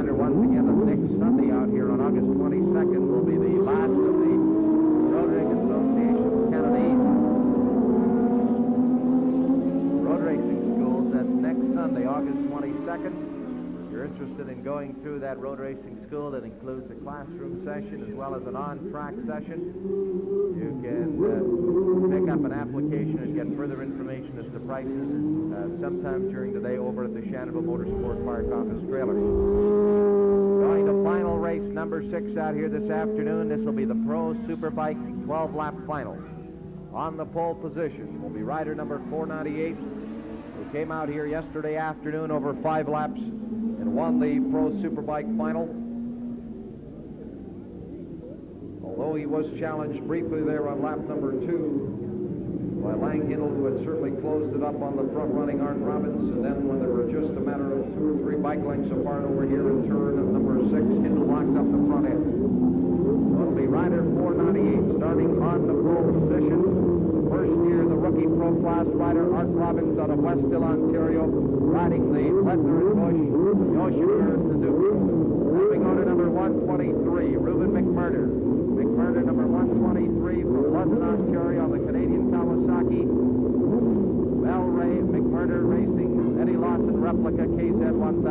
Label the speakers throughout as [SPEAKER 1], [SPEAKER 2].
[SPEAKER 1] reminder once again that next Sunday out here on August 22nd will be the last of the Road Racing Association Canada East road racing schools. That's next Sunday, August 22nd. If you're interested in going through that road racing school that includes a classroom session as well as an on-track session, you can pick up an application and get further information as to prices sometime during the day over at the Shannonville Motorsport Park office trailer. Going to final race number 6 out here this afternoon. This will be the Pro Superbike 12-lap final. On the pole position will be rider number 498, who came out here yesterday afternoon over 5 laps and won the Pro Superbike final. Although he was challenged briefly there on lap number 2 by Lang Hindle, who had certainly closed it up on the front-running Art Robbins, and then when there were just a matter of 2 or 3 bike lengths apart over here in turn number 6, Hindle locked up the front end. It'll be rider 498 starting on the pole position. First year, the rookie pro class rider Art Robbins out of West Hill, Ontario, riding the Ledner and Bush Yoshimura Suzuki. Then we go to number 123, Reuben McMurder. McMurder, number 123 from London, Ontario, on the Canadian Kawasaki. Bell Ray McMurder racing Eddie Lawson replica KZ1000.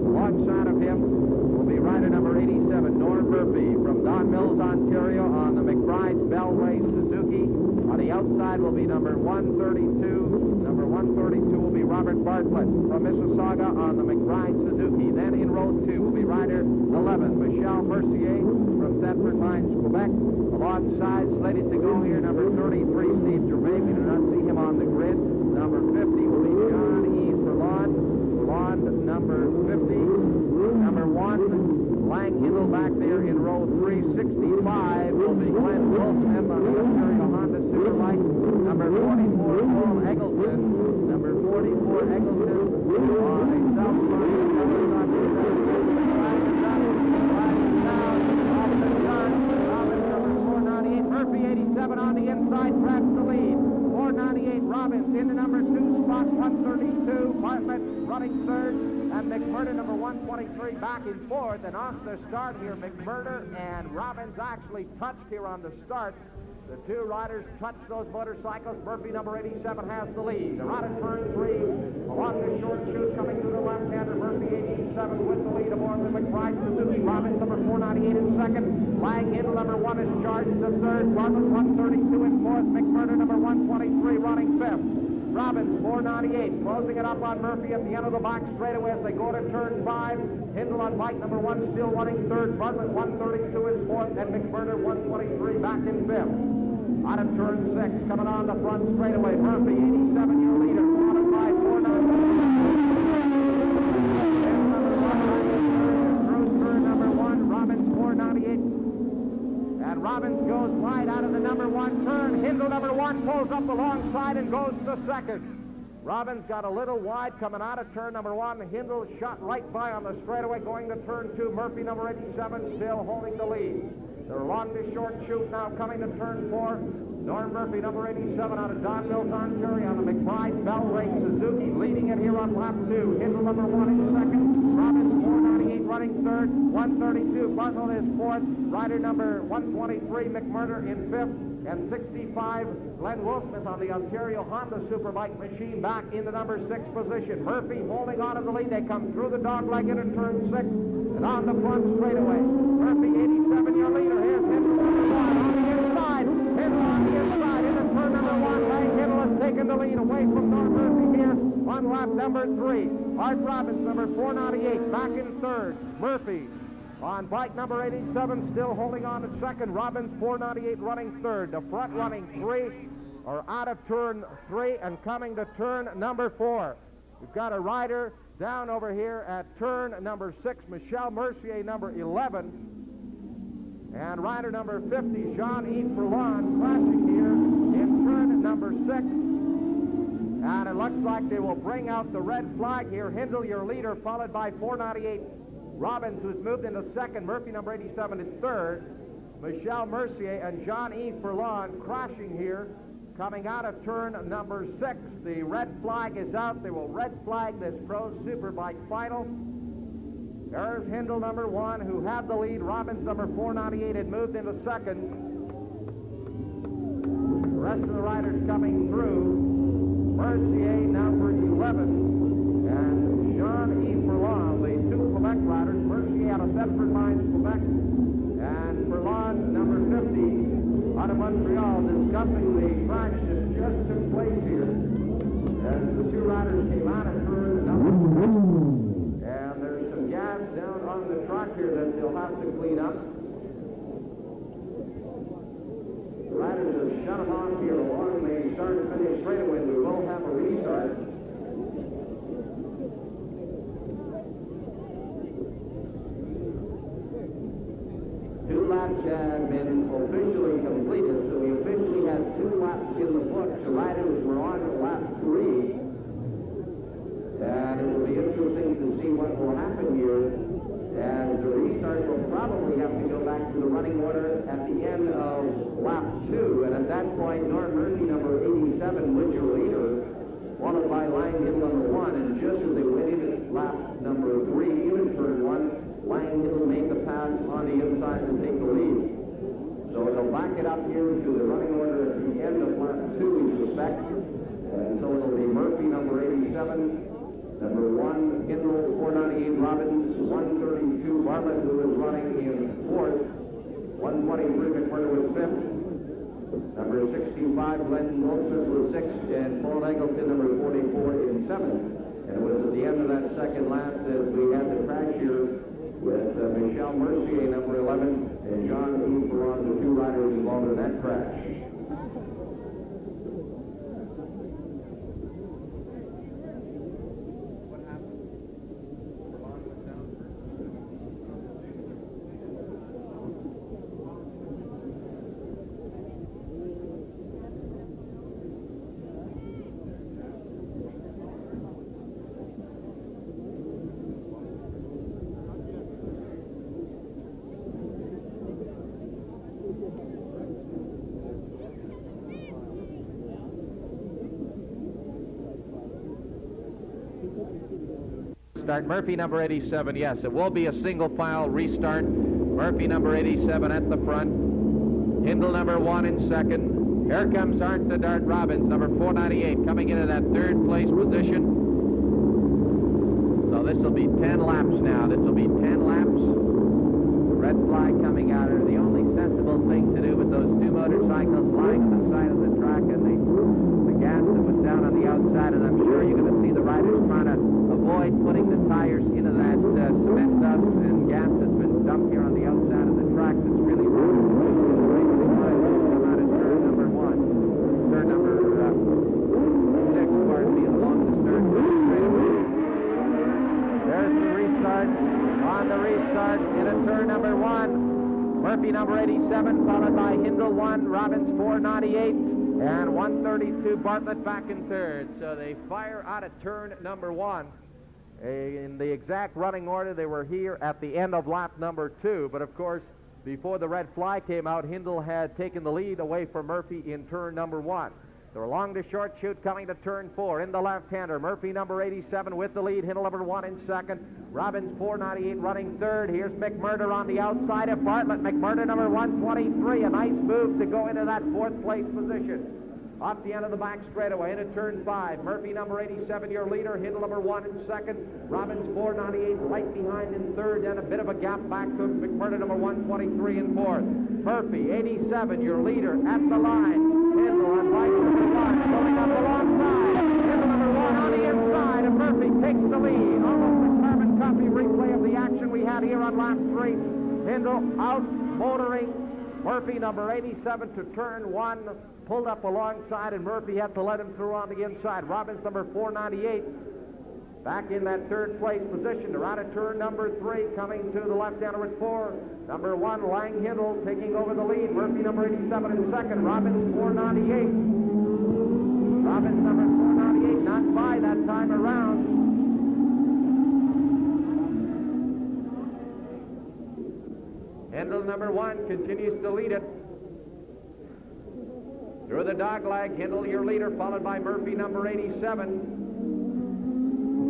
[SPEAKER 1] Alongside of him will be rider number 87, Norm Murphy from Don Mills, Ontario, on the McBride Bell Ray Suzuki. On the outside will be number 132. Number 132 will be Robert Bartlett from Mississauga on the McBride Suzuki. Then in row 2 will be rider 11, Michel Mercier from Thetford Mines, Quebec. Alongside, slated to go here, number 33, Steve Gervais. We do not see him on the grid. Number 50 will be John E. Furlond. Furlond, number 50. Number 1, Lang Hindle back there in row 3. 65 will be Glenn Wilsmith on the Ontario Honda Superbike. Number 44, Paul Eggleton. Number 44, Eggleton on a South Korean Kawasaki 7. Murphy 87 on the inside, grabs the lead. 498 Robbins in the number 2 spot, 132 Bartlett running third, and McMurder number 123 back in fourth. And off the start here, McMurder and Robbins actually touched here on the start. The 2 riders touched those motorcycles. Murphy number 87 has the lead. They're out of turn 3 along the short chute coming to the left-hander. Murphy 87 with the lead aboard the McBride Suzuki. Robbins number 498 in second. Lang Hindle number 1 is charged to third. Bartlett 132 in fourth. McMurder number 123 running fifth. Robbins 498 closing it up on Murphy at the end of the box straightaway as they go to turn 5. Hindle on bike number 1 still running third. Bartlett 132 in fourth, and McMurder 123 back in fifth. Out of turn 6, coming on the front straightaway. Murphy 87 your leader, followed by 498. Through turn number 1, Robbins 498. And Robbins goes wide out of the number 1 turn. Hindle number 1 pulls up alongside and goes to second. Robbins got a little wide coming out of turn number 1. Hindle shot right by on the straightaway going to turn 2. Murphy number 87 still holding the lead. They're along the short chute now coming to turn 4. Norm Murphy number 87 out of Don Mills, Ontario on the McBride Bell Ray Suzuki leading it here on lap 2. Hindle number 1 in second. Robbins 498 running third. 132 Bartlett is fourth. Rider number 123 McMurder in fifth. And 65 Glenn Wilsmith on the Ontario Honda Superbike machine back in the number 6 position. Murphy holding on to the lead. They come through the dogleg into turn 6 and on the front straightaway. Murphy 87 your leader. Here's Hindle number 1 on the inside. Hindle on the inside into turn number 1. Lang Hindle has taken the lead away from Norm Murphy here on lap number 3. Art Robbins number 498 back in third. Murphy on bike number 87, still holding on at second. Robbins 498 running third. The front running 3 are out of turn 3 and coming to turn number 4. We've got a rider down over here at turn number 6, Michel Mercier number 11. And rider number 50, Jean-Yves Furlon, crashing here in turn number 6. And it looks like they will bring out the red flag here. Hindle, your leader, followed by 498 Robbins, who's moved into second. Murphy, number 87, in third. Michel Mercier and Jean-Yves Furlon crashing here, coming out of turn number 6. The red flag is out. They will red flag this Pro Superbike final. There's Hindle, number 1, who had the lead. Robbins, number 498, had moved into second. The rest of the riders coming through. Mercier, number 11, and Jean-E Furlan, the two Quebec riders. Mercier out of Bedford Mines, Quebec, and Furlan, number 50, out of Montreal, discussing the crash that just took place here. As the two riders came out of turn number 1. And there's some gas down on the track here that they'll have to clean up. The riders have shut them off here along the start and finish straightaway. We will have a restart. Two laps had been officially completed, so we officially had 2 laps in the books. The riders were on lap 3. And it will be interesting to see what will happen here, as the restart will probably have to go back to the running order at the end of lap 2. And at that point, Norm Murphy, number 87, was your leader, followed by Lang Hill, number 1. And just as they went into lap number 3, into turn 1, Lang Hill made the pass on the inside to take the lead. So it'll back it up here to the running order at the end of lap 2, we suspect. And so it'll be Murphy, number 87, number 1, Hindle, 498, Robbins, 132, Bartlett, who is running in 4th, 123, McMurdo was 5th, number 65, Glenn Goldsmith was 6th, and Paul Eggleton, number 44, in 7th. And it was at the end of that second lap that we had the crash here with Michel Mercier, number 11, and Jean-E Furlan, the two riders involved in that crash. Start Murphy, number 87. Yes, it will be a single file restart. Murphy, number 87 at the front. Hindle, number 1 in second. Here comes Art the Dart Robbins, number 498, coming into that third place position. So this will be 10 laps now. This will be 10 laps. The red flag coming out are the only sensible thing to do with those two motorcycles lying on the side of the track and the gas that was down on the outside. And I'm sure you're going to see the riders trying to avoid putting the tires into that cement dust and gas that's been dumped here on the outside of the track. That's really come out of turn number 1. Turn number 6, pardon me, along the start straight away. There's the restart. On the restart into turn number 1. Murphy, number 87, followed by Hindle, 1, Robbins, 498, and 132, Bartlett back in third. So they fire out of turn number 1. In the exact running order, they were here at the end of lap number 2. But of course, before the red flag came out, Hindle had taken the lead away from Murphy in turn number 1. They're along the short chute coming to turn 4. In the left-hander, Murphy, number 87, with the lead. Hindle, number 1 in second. Robbins, 498, running third. Here's McMurdo on the outside of Bartlett. McMurdo, number 123. A nice move to go into that 4th place position. Off the end of the back straightaway into turn 5. Murphy, number 87, your leader. Hindle, number 1 in second. Robbins, 498, right behind in third. And a bit of a gap back to McMurdo, number 123 in 4th. Murphy, 87, your leader at the line. Hindle on right number 1, going up alongside. Hindle, number 1 on the inside, and Murphy takes the lead. Almost a carbon copy replay of the action we had here on lap 3. Hindle out motoring Murphy, number 87, to turn 1. Pulled up alongside, and Murphy had to let him through on the inside. Robbins, number 498, back in that 3rd place position. They're out of turn number 3, coming to the left-hander with 4. Number 1, Lang Hindle, taking over the lead. Murphy, number 87 in second. Robbins, 498. Robbins, number 498, not by that time around. Hindle, number 1, continues to lead it. Through the dogleg, Hindle, your leader, followed by Murphy, number 87.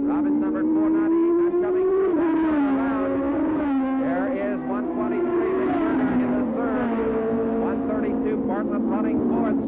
[SPEAKER 1] Robbins, number 498, not coming through that time around. Plymouth running fourth.